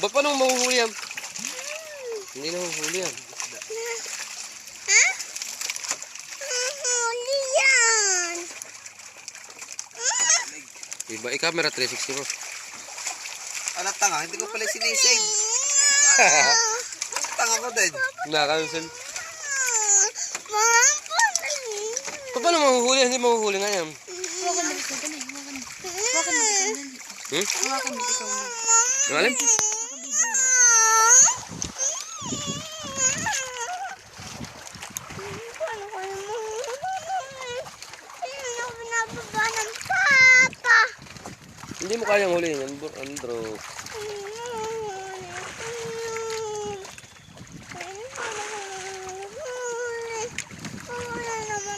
Ba, paano mahuhuli yan? Hindi na mahuhuli yan. Ha? Huli yan. Iba, i-camera 360 mo. Ano tanga? Hindi ko pala sinisig. Tanga ko din. Na-cancel. Paano mahuhuli? Hindi mahuhuli nga yan. Hawakan mo ikaw, ganun. Hawakan mo ikaw, ganun. Hawakan mo ikaw. Ang alim? Hindi mo kayang huliin yan, Andro.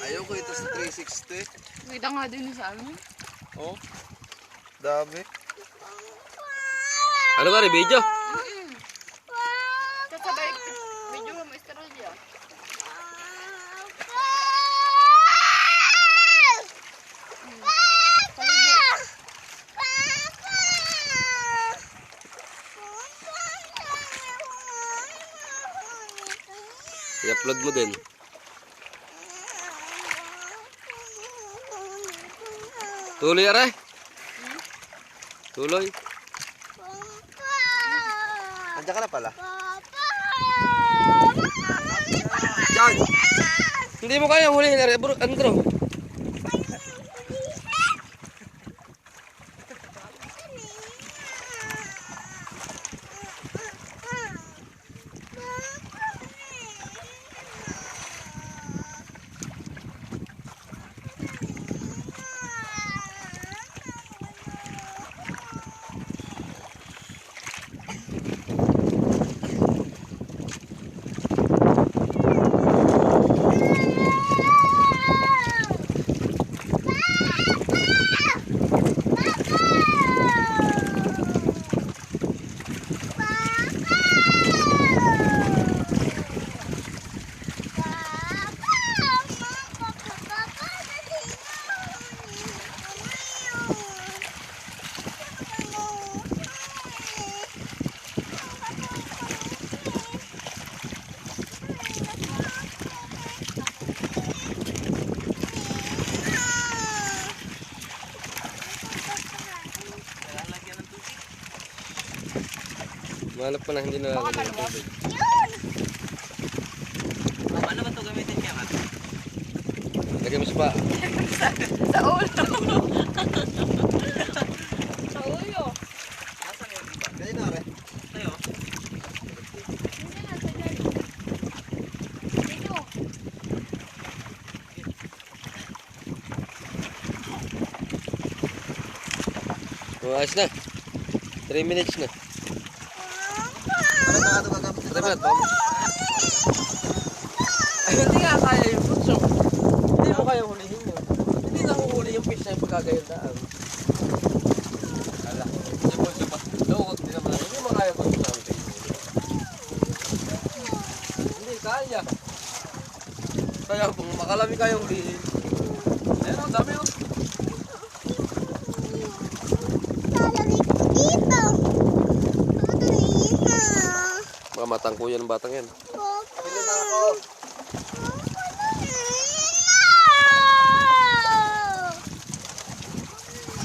Ayoko ito sa 360. Kita nga din sa amin. Oh. Dami. Ano ka rin, video? Kasabay, medyo mo istaral niya. I-upload mo din. Tuloy, aray. Tuloy. Andiyan ka na pala. Diyan. Hindi mo kayang huliin, aray, Andro. Malap pa na hindi na lalagyan ng tubig. Paano ba ito gamitin niya nga? Lagyan mo sa pa. Sa ulo. Sa ulo. Nasaan yung iba? Ganyan na rin. Tayo. Hindi na, sa dyan. Dito. Ayos na. 3 minutes na. Ano na ito gagamitin? 3 minutes, vamos. Ay, hindi nga kaya yung putso. Hindi mo kaya hulihin yun. Hindi na huhuli yung fish na yung pagkagayandaan. Ala, yung putso pa. Lukot din naman. Hindi mo kaya pag something. Hindi kaya. Kaya kung makalami kayong hulihin. Ayun o, dami o. Mga matangko yan ng batang yan. Pili na ako.